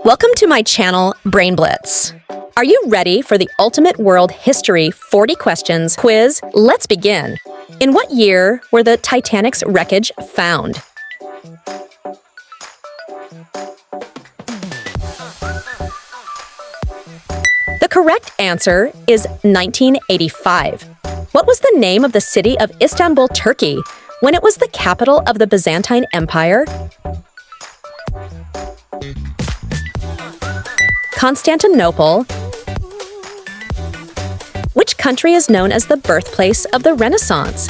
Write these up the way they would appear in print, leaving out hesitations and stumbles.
Welcome to my channel, Brainblitz. Are you ready for the Ultimate World History 40 Questions quiz? Let's begin. In what year were the Titanic's wreckage found? The correct answer is 1985. What was the name of the city of Istanbul, Turkey, when it was the capital of the Byzantine Empire? Constantinople. Which country is known as the birthplace of the Renaissance?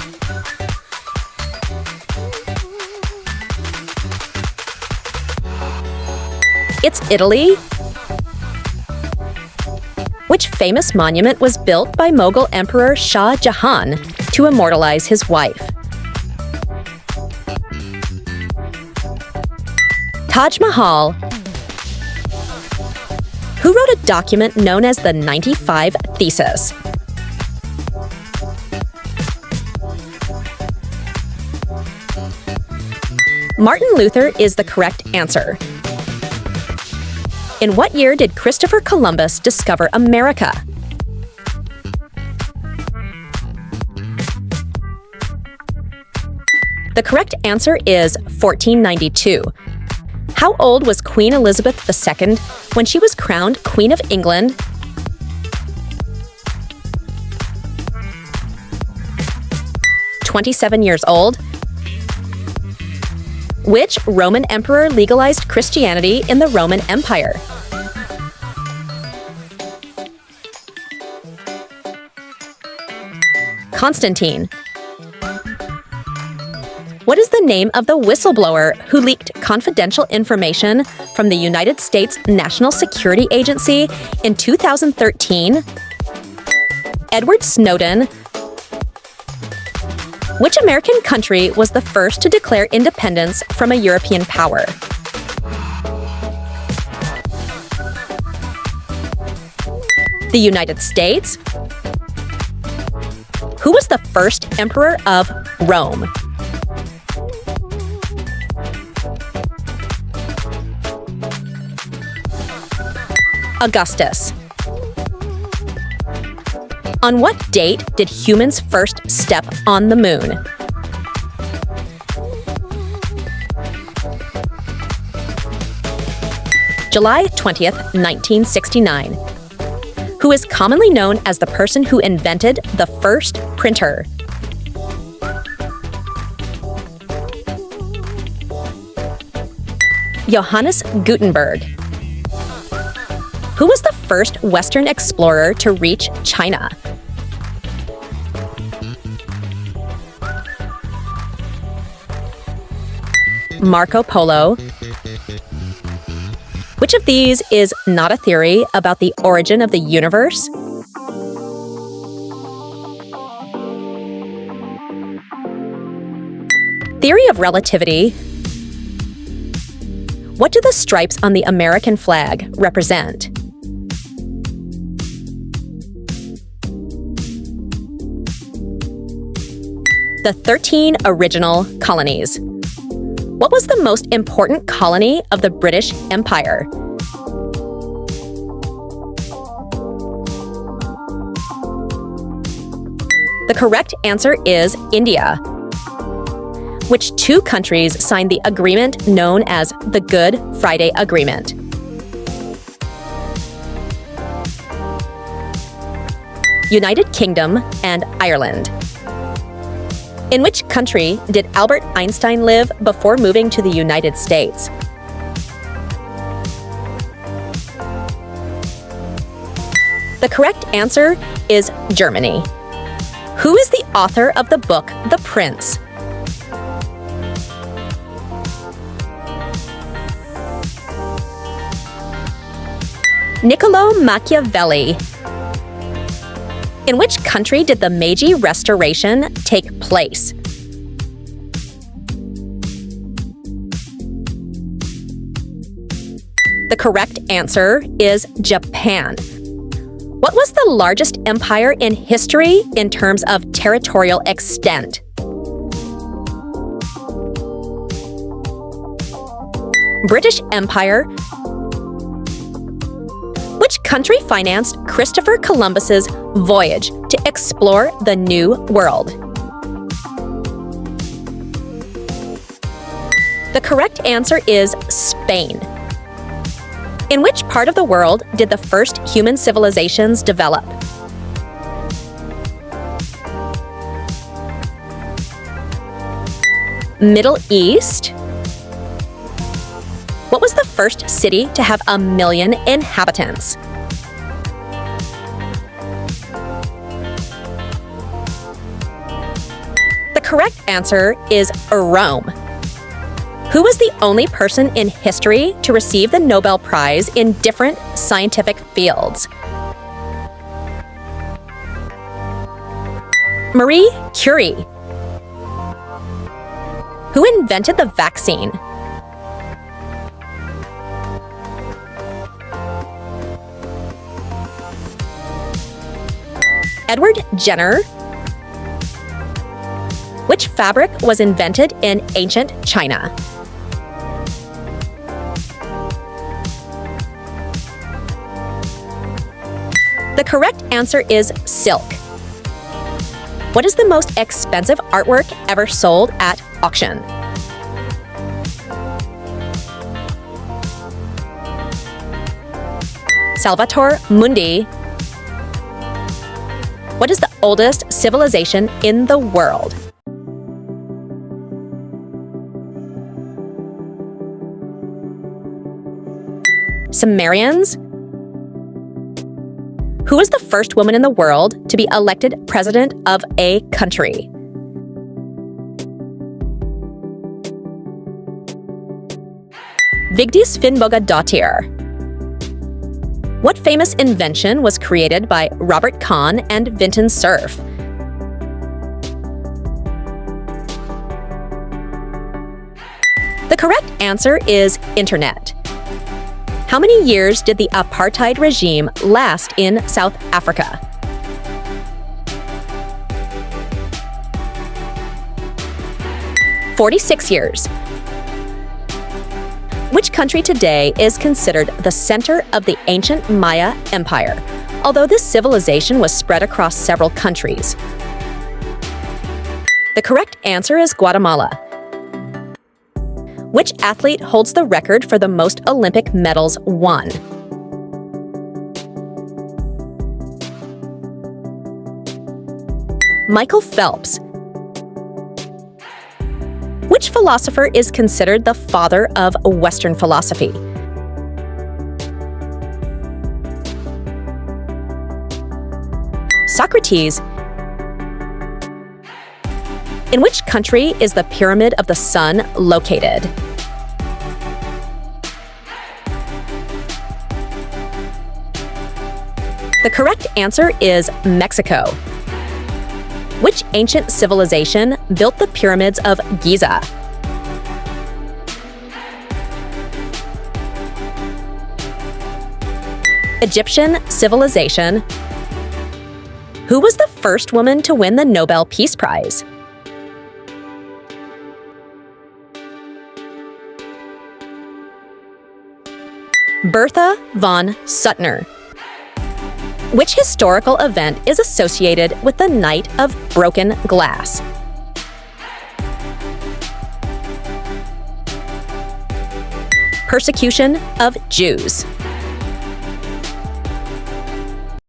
It's Italy. Which famous monument was built by Mughal Emperor Shah Jahan to immortalize his wife? Taj Mahal. Who wrote a document known as the 95 Thesis? Martin Luther is the correct answer. In what year did Christopher Columbus discover America? The correct answer is 1492. How old was Queen Elizabeth II when she was crowned Queen of England? "27 years old." Which Roman emperor legalized Christianity in the Roman Empire? Constantine. What is the name of the whistleblower who leaked confidential information from the United States National Security Agency in 2013? Edward Snowden. Which American country was the first to declare independence from a European power? The United States. Who was the first emperor of Rome? Augustus. On what date did humans first step on the moon? July 20th, 1969. Who is commonly known as the person who invented the first printer? Johannes Gutenberg. Who was the first Western explorer to reach China? Marco Polo. Which of these is not a theory about the origin of the universe? Theory of relativity. What do the stripes on the American flag represent? The 13 original colonies. What was the most important colony of the British Empire? The correct answer is India. Which two countries signed the agreement known as the Good Friday Agreement? United Kingdom and Ireland. In which country did Albert Einstein live before moving to the United States? The correct answer is Germany. Who is the author of the book The Prince? Niccolo Machiavelli. In which country did the Meiji Restoration take place? The correct answer is Japan. What was the largest empire in history in terms of territorial extent? British Empire. country financed Christopher Columbus's voyage to explore the New World? The correct answer is Spain. In which part of the world did the first human civilizations develop? Middle East? What was the first city to have 1 million inhabitants? The correct answer is Rome. Who was the only person in history to receive the Nobel Prize in different scientific fields? Marie Curie. Who invented the vaccine? Edward Jenner. Which fabric was invented in ancient China? The correct answer is silk. What is the most expensive artwork ever sold at auction? Salvator Mundi. What is the oldest civilization in the world? Sumerians. Who was the first woman in the world to be elected president of a country? Vigdis Finnbogadottir. What famous invention was created by Robert Kahn and Vinton Cerf? The correct answer is internet. How many years did the apartheid regime last in South Africa? "46 years. Which country today is considered the center of the ancient Maya Empire, although this civilization was spread across several countries? The correct answer is Guatemala. Which athlete holds the record for the most Olympic medals won? Michael Phelps. Which philosopher is considered the father of Western philosophy? Socrates. In which country is the Pyramid of the Sun located? The correct answer is Mexico. Which ancient civilization built the pyramids of Giza? Egyptian civilization. Who was the first woman to win the Nobel Peace Prize? Bertha von Suttner. Which historical event is associated with the Night of Broken Glass? Persecution of Jews.